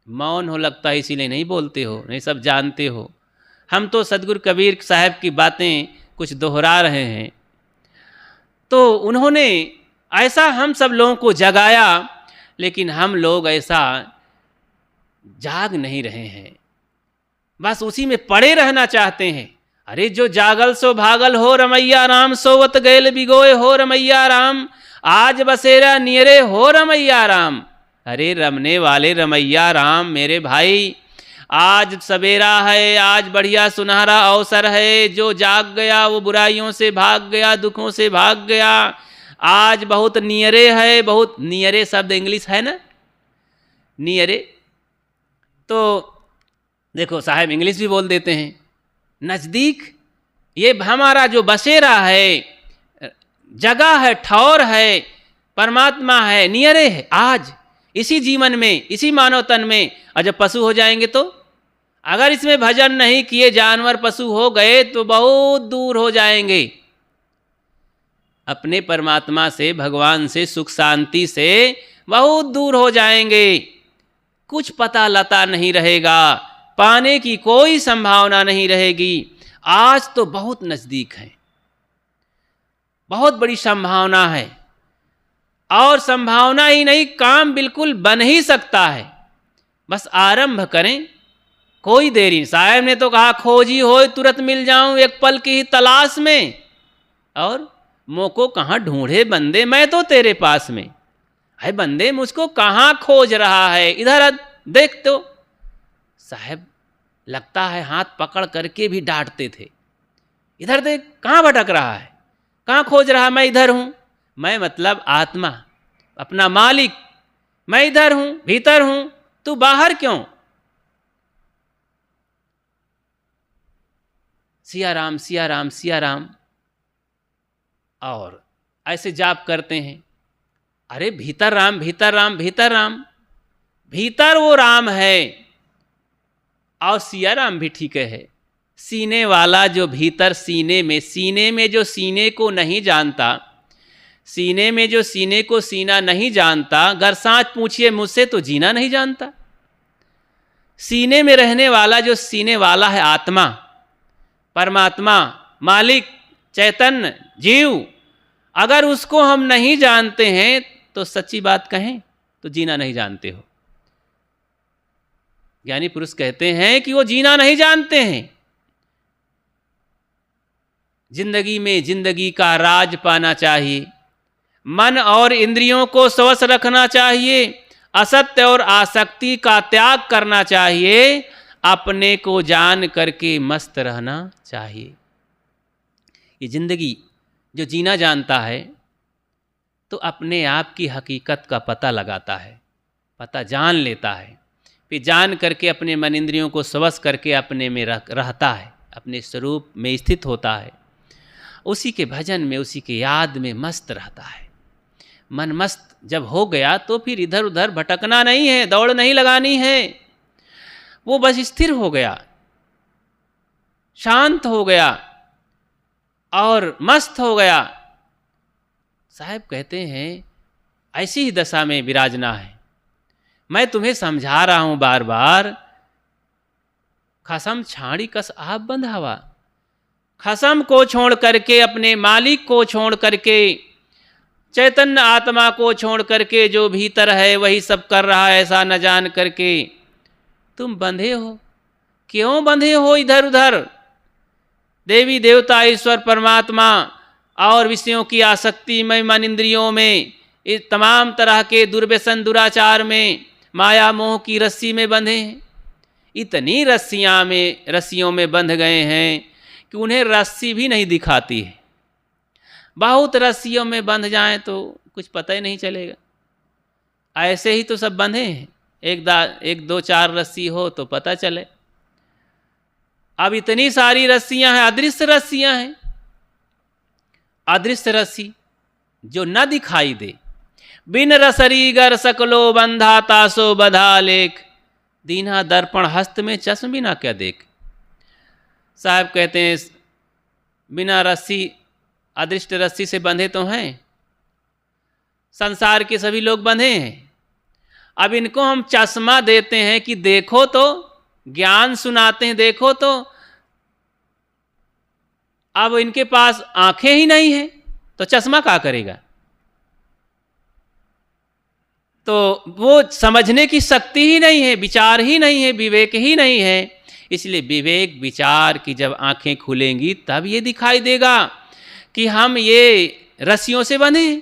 मौन हो लगता है, इसीलिए नहीं बोलते हो, नहीं सब जानते हो। हम तो सदगुरु कबीर साहब की बातें कुछ दोहरा रहे हैं। तो उन्होंने ऐसा हम सब लोगों को जगाया, लेकिन हम लोग ऐसा जाग नहीं रहे हैं, बस उसी में पड़े रहना चाहते हैं। अरे जो जागल सो भागल हो रमैया राम, सोवत गैल बिगोए हो रमैया राम, आज बसेरा नियरे हो रमैया राम। अरे रमने वाले रमैया राम मेरे भाई, आज सवेरा है, आज बढ़िया सुनहरा अवसर है। जो जाग गया वो बुराइयों से भाग गया, दुखों से भाग गया। आज बहुत नियरे है, बहुत नियरे शब्द इंग्लिश है ना, नियरे। तो देखो साहब इंग्लिश भी बोल देते हैं, नज़दीक। ये हमारा जो बसेरा है, जगह है, ठौर है, परमात्मा है, नियरे है, आज इसी जीवन में, इसी मानव तन में। और जब पशु हो जाएंगे तो, अगर इसमें भजन नहीं किए जानवर पशु हो गए तो बहुत दूर हो जाएंगे अपने परमात्मा से, भगवान से, सुख शांति से बहुत दूर हो जाएंगे। कुछ पता लता नहीं रहेगा, पाने की कोई संभावना नहीं रहेगी। आज तो बहुत नज़दीक है, बहुत बड़ी संभावना है, और संभावना ही नहीं, काम बिल्कुल बन ही सकता है। बस आरंभ करें, कोई देरी। साहब ने तो कहा खोजी हो तुरंत मिल जाऊं, एक पल की ही तलाश में, और मोको कहाँ ढूंढे बंदे, मैं तो तेरे पास में। है बंदे मुझको कहाँ खोज रहा है, इधर देख। तो साहब लगता है हाथ पकड़ करके भी डांटते थे, इधर देख कहाँ भटक रहा है, कहाँ खोज रहा है। मैं इधर हूँ, मैं मतलब आत्मा, अपना मालिक, मैं इधर हूँ, भीतर हूँ, तू बाहर क्यों। सिया राम सिया राम सिया राम, और ऐसे जाप करते हैं। अरे भीतर राम भीतर राम भीतर राम, भीतर वो राम है, और सिया राम भी ठीक है। सीने वाला जो भीतर सीने में जो सीने को नहीं जानता, सीने में जो सीने को सीना नहीं जानता, अगर सांच पूछिए मुझसे तो जीना नहीं जानता। सीने में रहने वाला जो सीने वाला है आत्मा, परमात्मा, मालिक, चैतन्य, जीव, अगर उसको हम नहीं जानते हैं तो सच्ची बात कहें तो जीना नहीं जानते हो। ज्ञानी पुरुष कहते हैं कि वो जीना नहीं जानते हैं। जिंदगी में जिंदगी का राज पाना चाहिए, मन और इंद्रियों को स्वस्थ रखना चाहिए, असत्य और आसक्ति का त्याग करना चाहिए, अपने को जान करके मस्त रहना चाहिए। ये जिंदगी जो जीना जानता है तो अपने आप की हकीकत का पता लगाता है, पता जान लेता है, फिर जान करके अपने मन इंद्रियों को स्वस्थ करके अपने में रहता है, अपने स्वरूप में स्थित होता है, उसी के भजन में, उसी के याद में मस्त रहता है। मन मस्त जब हो गया तो फिर इधर उधर भटकना नहीं है, दौड़ नहीं लगानी है, वो बस स्थिर हो गया, शांत हो गया और मस्त हो गया। साहब कहते हैं ऐसी ही दशा में विराजना है। मैं तुम्हें समझा रहा हूं बार बार, खसम छाड़ी कस आप बंधावा। खसम को छोड़ करके, अपने मालिक को छोड़ करके, चैतन्य आत्मा को छोड़ करके जो भीतर है वही सब कर रहा है, ऐसा न जान करके तुम बंधे हो। क्यों बंधे हो इधर उधर? देवी देवता, ईश्वर परमात्मा और विषयों की आसक्ति में, मन इंद्रियों में, इस तमाम तरह के दुर्व्यसन दुराचार में, माया मोह की रस्सी में बंधे हैं। इतनी रस्सियों में बंध गए हैं कि उन्हें रस्सी भी नहीं दिखाती है। बहुत रस्सियों में बंध जाएं तो कुछ पता ही नहीं चलेगा। ऐसे ही तो सब बंधे हैं, एक दो चार रस्सी हो तो पता चले। अब इतनी सारी रस्सियां हैं, अदृश्य रस्सियां हैं। अदृश्य रस्सी जो न दिखाई दे। बिन रसरी गर सकलो बंधा तासो बधा लेख, दीन्हा दर्पण हस्त में चश्म बिना क्या देख। साहब कहते हैं बिना रस्सी, अदृष्ट रस्सी से बंधे तो हैं, संसार के सभी लोग बंधे हैं। अब इनको हम चश्मा देते हैं कि देखो तो, ज्ञान सुनाते हैं देखो तो। अब इनके पास आंखें ही नहीं हैं तो चश्मा क्या करेगा? तो वो समझने की शक्ति ही नहीं है, विचार ही नहीं है, विवेक ही नहीं है। इसलिए विवेक विचार की जब आंखें खुलेंगी तब ये दिखाई देगा कि हम ये रस्सियों से बंधे हैं।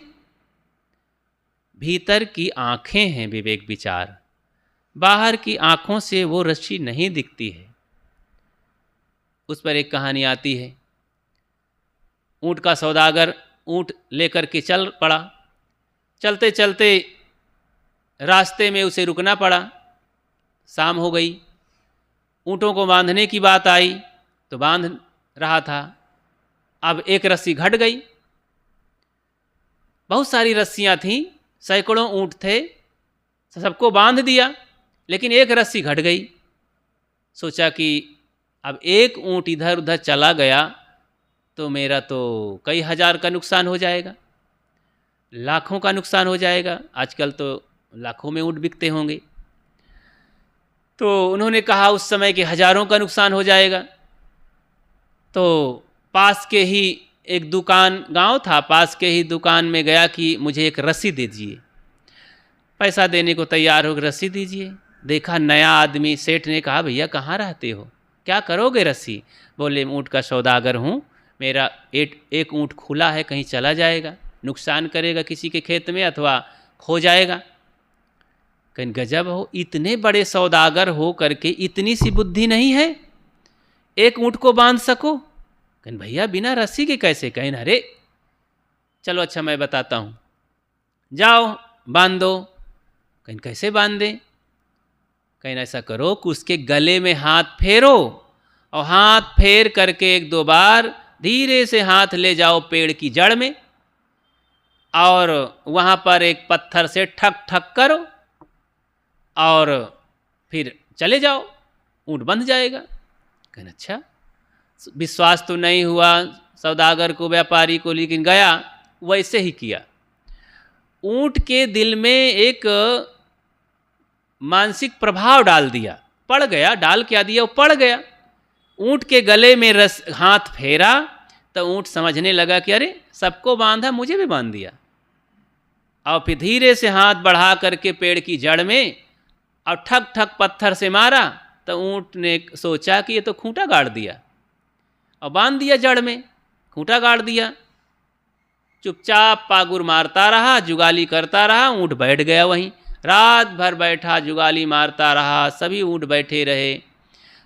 भीतर की आंखें हैं विवेक विचार, बाहर की आंखों से वो रस्सी नहीं दिखती है। उस पर एक कहानी आती है। ऊंट का सौदागर ऊंट लेकर के चल पड़ा। चलते चलते रास्ते में उसे रुकना पड़ा। शाम हो गई, ऊँटों को बांधने की बात आई तो बांध रहा था। अब एक रस्सी घट गई। बहुत सारी रस्सियां थीं, सैकड़ों ऊँट थे, सबको बांध दिया, लेकिन एक रस्सी घट गई। सोचा कि अब एक ऊँट इधर उधर चला गया तो मेरा तो कई हजार का नुकसान हो जाएगा, लाखों का नुकसान हो जाएगा। आजकल तो लाखों में ऊँट बिकते होंगे। तो उन्होंने कहा उस समय के हजारों का नुकसान हो जाएगा। तो पास के ही एक दुकान, गांव था, पास के ही दुकान में गया कि मुझे एक रस्सी दे दीजिए। पैसा देने को तैयार हो, रस्सी दीजिए। देखा नया आदमी, सेठ ने कहा भैया कहाँ रहते हो, क्या करोगे रस्सी? बोले ऊँट का सौदागर हूँ, मेरा एक ऊँट खुला है, कहीं चला जाएगा, नुकसान करेगा किसी के खेत में अथवा खो जाएगा। कहीं गजब हो, इतने बड़े सौदागर हो करके इतनी सी बुद्धि नहीं है, एक ऊँट को बांध सको? कहीं भैया बिना रस्सी के कैसे? कहीं अरे चलो अच्छा मैं बताता हूँ, जाओ बांध दो। कहीं कैसे बांध दें? कहीं ऐसा करो कि उसके गले में हाथ फेरो और हाथ फेर करके एक दो बार धीरे से हाथ ले जाओ पेड़ की जड़ में और वहाँ पर एक पत्थर से ठक ठक करो और फिर चले जाओ, ऊँट बंध जाएगा। कहना अच्छा, विश्वास तो नहीं हुआ सौदागर को, व्यापारी को, लेकिन गया वैसे ही किया। ऊँट के दिल में एक मानसिक प्रभाव डाल दिया, पड़ गया, डाल क्या दिया, वो पड़ गया। ऊँट के गले में हाथ फेरा तो ऊँट समझने लगा कि अरे सबको बांधा, मुझे भी बांध दिया। और फिर धीरे से हाथ बढ़ा करके पेड़ की जड़ में और ठक ठक पत्थर से मारा तो ऊँट ने सोचा कि ये तो खूंटा गाड़ दिया और बांध दिया जड़ में, खूंटा गाड़ दिया। चुपचाप पागुर मारता रहा, जुगाली करता रहा, ऊँट बैठ गया वहीं। रात भर बैठा जुगाली मारता रहा, सभी ऊँट बैठे रहे।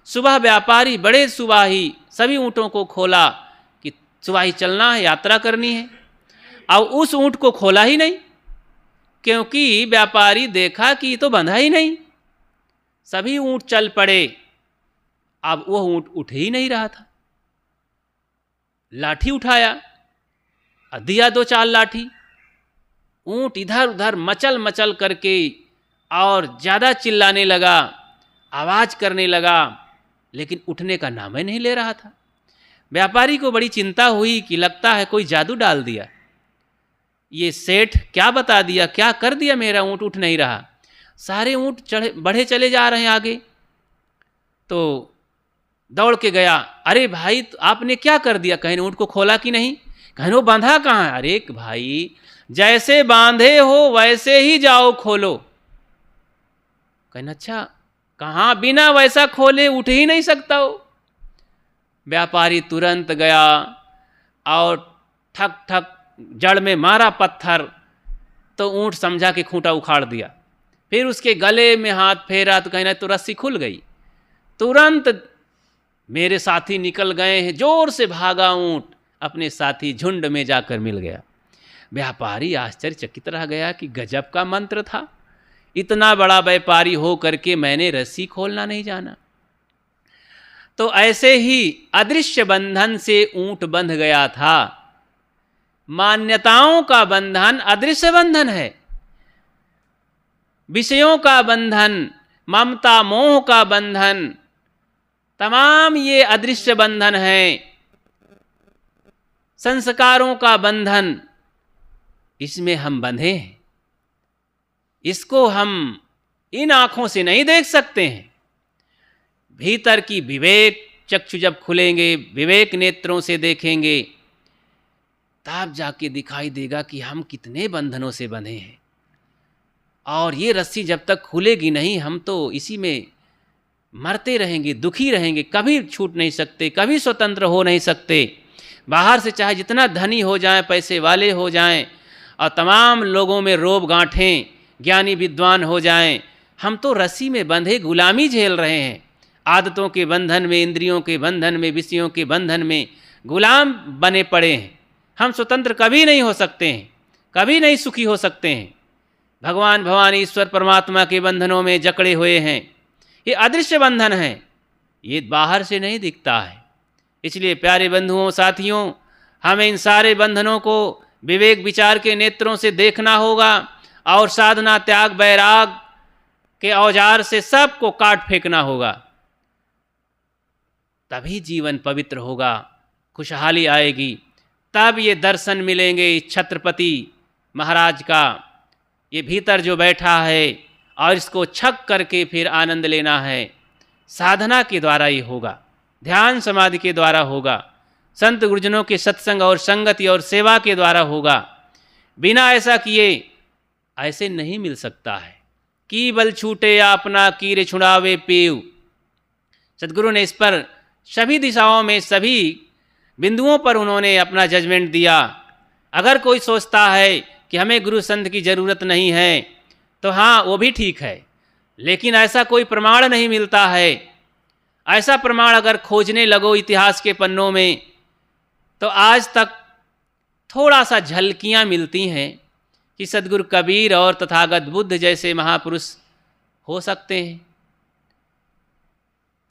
सुबह व्यापारी बड़े सुबाही सभी ऊँटों को खोला कि सुबाही चलना है, यात्रा करनी है। और उस ऊँट को खोला ही नहीं, क्योंकि व्यापारी देखा कि तो बंधा ही नहीं। सभी ऊँट चल पड़े, अब वह ऊँट उठ ही नहीं रहा था। लाठी उठाया, दिया दो चार लाठी, ऊँट इधर उधर मचल मचल करके और ज़्यादा चिल्लाने लगा, आवाज़ करने लगा, लेकिन उठने का नाम ही नहीं ले रहा था। व्यापारी को बड़ी चिंता हुई कि लगता है कोई जादू डाल दिया, ये सेठ क्या बता दिया, क्या कर दिया, मेरा ऊँट उठ नहीं रहा। सारे ऊँट बढ़े चले जा रहे हैं आगे। तो दौड़ के गया, अरे भाई आपने क्या कर दिया? कहीं ऊँट को खोला कि नहीं? कहीं वो बांधा कहाँ है? अरे भाई जैसे बांधे हो वैसे ही जाओ खोलो। कहना अच्छा कहाँ, बिना वैसा खोले उठ ही नहीं सकता हो। व्यापारी तुरंत गया और ठक ठक जड़ में मारा पत्थर, तो ऊँट समझा कि खूंटा उखाड़ दिया। फिर उसके गले में हाथ फेरा तो कहना तो रस्सी खुल गई। तुरंत मेरे साथी निकल गए हैं, जोर से भागा ऊँट, अपने साथी झुंड में जाकर मिल गया। व्यापारी आश्चर्यचकित रह गया कि गजब का मंत्र था, इतना बड़ा व्यापारी हो करके मैंने रस्सी खोलना नहीं जाना। तो ऐसे ही अदृश्य बंधन से ऊँट बंध गया था। मान्यताओं का बंधन अदृश्य बंधन है, विषयों का बंधन, ममता मोह का बंधन, तमाम ये अदृश्य बंधन है। संस्कारों का बंधन, इसमें हम बंधे हैं, इसको हम इन आँखों से नहीं देख सकते हैं। भीतर की विवेक चक्षु जब खुलेंगे, विवेक नेत्रों से देखेंगे, तब जाके दिखाई देगा कि हम कितने बंधनों से बंधे हैं। और ये रस्सी जब तक खुलेगी नहीं, हम तो इसी में मरते रहेंगे, दुखी रहेंगे, कभी छूट नहीं सकते, कभी स्वतंत्र हो नहीं सकते। बाहर से चाहे जितना धनी हो जाएं, पैसे वाले हो जाएं, और तमाम लोगों में रोब गांठें, ज्ञानी विद्वान हो जाएं, हम तो रस्सी में बंधे गुलामी झेल रहे हैं। आदतों के बंधन में, इंद्रियों के बंधन में, विषयों के बंधन में गुलाम बने पड़े हैं। हम स्वतंत्र कभी नहीं हो सकते हैं, कभी नहीं सुखी हो सकते हैं। भगवान भवानी ईश्वर परमात्मा के बंधनों में जकड़े हुए हैं। ये अदृश्य बंधन है, ये बाहर से नहीं दिखता है। इसलिए प्यारे बंधुओं, साथियों, हमें इन सारे बंधनों को विवेक विचार के नेत्रों से देखना होगा और साधना, त्याग, बैराग के औजार से सबको काट फेंकना होगा। तभी जीवन पवित्र होगा, खुशहाली आएगी। तब ये दर्शन मिलेंगे इस छत्रपति महाराज का, ये भीतर जो बैठा है, और इसको छक करके फिर आनंद लेना है। साधना के द्वारा ही होगा, ध्यान समाधि के द्वारा होगा, संत गुरुजनों के सत्संग और संगति और सेवा के द्वारा होगा। बिना ऐसा किए ऐसे नहीं मिल सकता है। की बल छूटे या अपना कीरे छुड़ावे पीव। सद्गुरु ने इस पर सभी दिशाओं में, सभी बिंदुओं पर उन्होंने अपना जजमेंट दिया। अगर कोई सोचता है कि हमें गुरु संत की ज़रूरत नहीं है, तो हाँ वो भी ठीक है, लेकिन ऐसा कोई प्रमाण नहीं मिलता है। ऐसा प्रमाण अगर खोजने लगो इतिहास के पन्नों में, तो आज तक थोड़ा सा झलकियाँ मिलती हैं कि सद्गुरु कबीर और तथागत बुद्ध जैसे महापुरुष हो सकते हैं।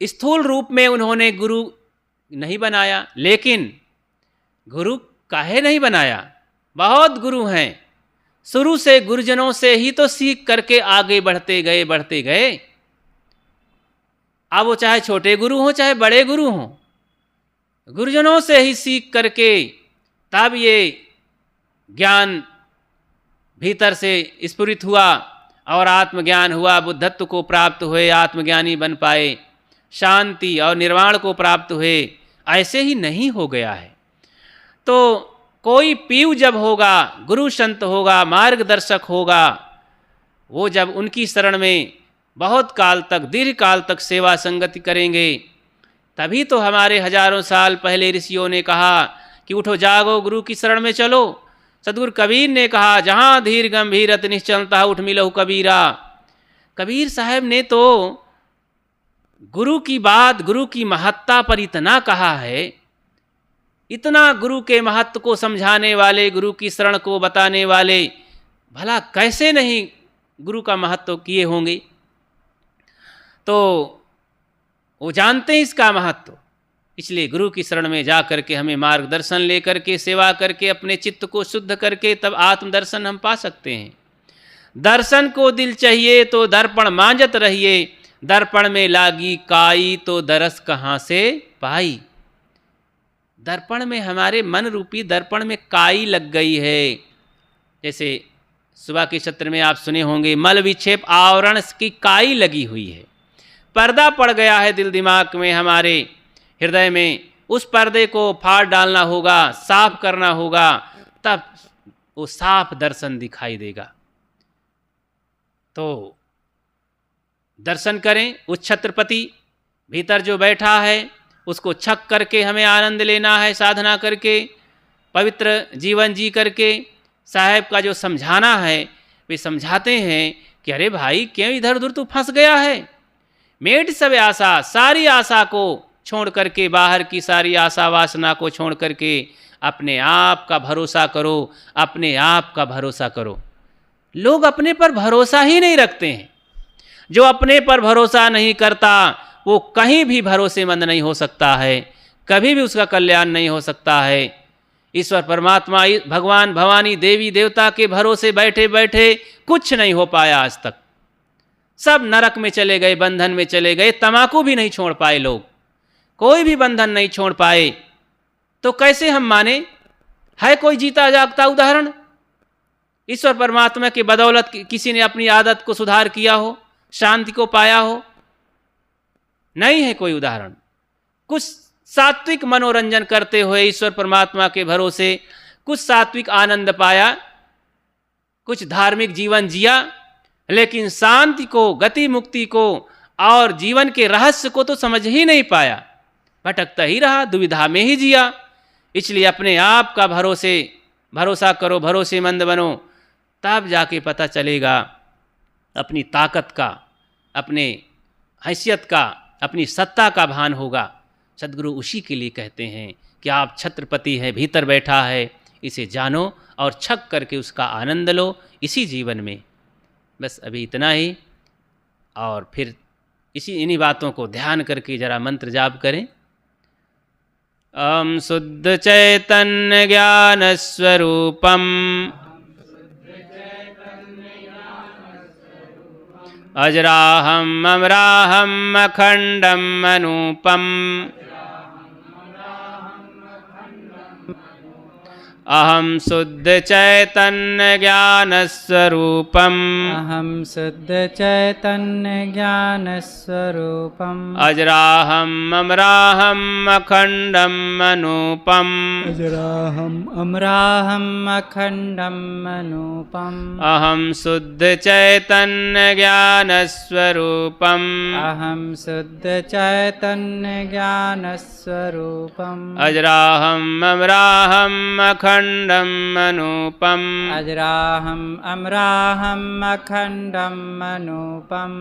स्थूल रूप में उन्होंने गुरु नहीं बनाया, लेकिन गुरु काहे नहीं बनाया? बहुत गुरु हैं, शुरू से गुरुजनों से ही तो सीख करके आगे बढ़ते गए। अब वो चाहे छोटे गुरु हों चाहे बड़े गुरु हों, गुरुजनों से ही सीख करके तब ये ज्ञान भीतर से स्फुरित हुआ और आत्मज्ञान हुआ, बुद्धत्व को प्राप्त हुए, आत्मज्ञानी बन पाए, शांति और निर्वाण को प्राप्त हुए। ऐसे ही नहीं हो गया है। तो कोई पीव जब होगा, गुरु संत होगा, मार्गदर्शक होगा, वो जब उनकी शरण में बहुत काल तक, दीर्घ काल तक सेवा संगति करेंगे, तभी तो हमारे हजारों साल पहले ऋषियों ने कहा कि उठो जागो गुरु की शरण में चलो। सद्गुरु कबीर ने कहा, जहाँ धीर गंभीर अति निश्चलता उठ मिलहु कबीरा। कबीर साहब ने तो गुरु की बात, गुरु की महत्ता पर इतना कहा है, इतना गुरु के महत्व को समझाने वाले, गुरु की शरण को बताने वाले, भला कैसे नहीं गुरु का महत्व किए होंगे। तो वो जानते हैं इसका महत्व, इसलिए गुरु की शरण में जा करके हमें मार्गदर्शन लेकर के, सेवा करके, अपने चित्त को शुद्ध करके तब आत्मदर्शन हम पा सकते हैं। दर्शन को दिल चाहिए तो दर्पण मांजत रहिए, दर्पण में लागी काई तो दरस कहाँ से पाई। दर्पण में, हमारे मन रूपी दर्पण में काई लग गई है। जैसे सुबह के सत्र में आप सुने होंगे, मल विक्षेप आवरण की काई लगी हुई है, पर्दा पड़ गया है दिल दिमाग में हमारे, हृदय में उस पर्दे को फाड़ डालना होगा, साफ करना होगा, तब वो साफ दर्शन दिखाई देगा। तो दर्शन करें उस छत्रपति भीतर जो बैठा है, उसको छक करके हमें आनंद लेना है, साधना करके, पवित्र जीवन जी करके। साहब का जो समझाना है, वे समझाते हैं कि अरे भाई क्यों इधर उधर तू फंस गया है, मेट सब आशा, सारी आशा को छोड़ करके, बाहर की सारी आशा वासना को छोड़ करके अपने आप का भरोसा करो, अपने आप का भरोसा करो। लोग अपने पर भरोसा ही नहीं रखते हैं। जो अपने पर भरोसा नहीं करता वो कहीं भी भरोसेमंद नहीं हो सकता है, कभी भी उसका कल्याण नहीं हो सकता है। ईश्वर परमात्मा, भगवान भवानी, देवी देवता के भरोसे बैठे बैठे कुछ नहीं हो पाया आज तक। सब नरक में चले गए, बंधन में चले गए। तम्बाकू भी नहीं छोड़ पाए लोग, कोई भी बंधन नहीं छोड़ पाए। तो कैसे हम माने? है कोई जीता जागता उदाहरण? ईश्वर परमात्मा की बदौलत किसी ने अपनी आदत को सुधार किया हो, शांति को पाया हो? नहीं है कोई उदाहरण। कुछ सात्विक मनोरंजन करते हुए ईश्वर परमात्मा के भरोसे कुछ सात्विक आनंद पाया, कुछ धार्मिक जीवन जिया, लेकिन शांति को, गति मुक्ति को और जीवन के रहस्य को तो समझ ही नहीं पाया, भटकता ही रहा, दुविधा में ही जिया। इसलिए अपने आप का भरोसा करो, भरोसेमंद बनो, तब जाके पता चलेगा अपनी ताकत का, अपने हैसियत का, अपनी सत्ता का भान होगा। सद्गुरु उसी के लिए कहते हैं कि आप छत्रपति हैं, भीतर बैठा है, इसे जानो और छक करके उसका आनंद लो इसी जीवन में। बस अभी इतना ही, और फिर इन्हीं बातों को ध्यान करके जरा मंत्र जाप करें। ओम शुद्ध चैतन्य ज्ञान स्वरूपम अजराहम अमराहम अखंडम अनूपम अहम शुद्ध चैतन्य ज्ञान स्वरूपम अहम शुद्ध चैतन्य ज्ञान स्वरूपम अजराहम अमराहम अखंडम अनूपम अजराहम अमराहम अखंडम अनूपम अहम शुद्ध चैतन्य ज्ञान स्वरूपम अहम शुद्ध चैतन्य ज्ञान स्वरूपम अजराहम अमराहम अखंडम अनूपम अजराहम अमराहम अखंडम अनूपम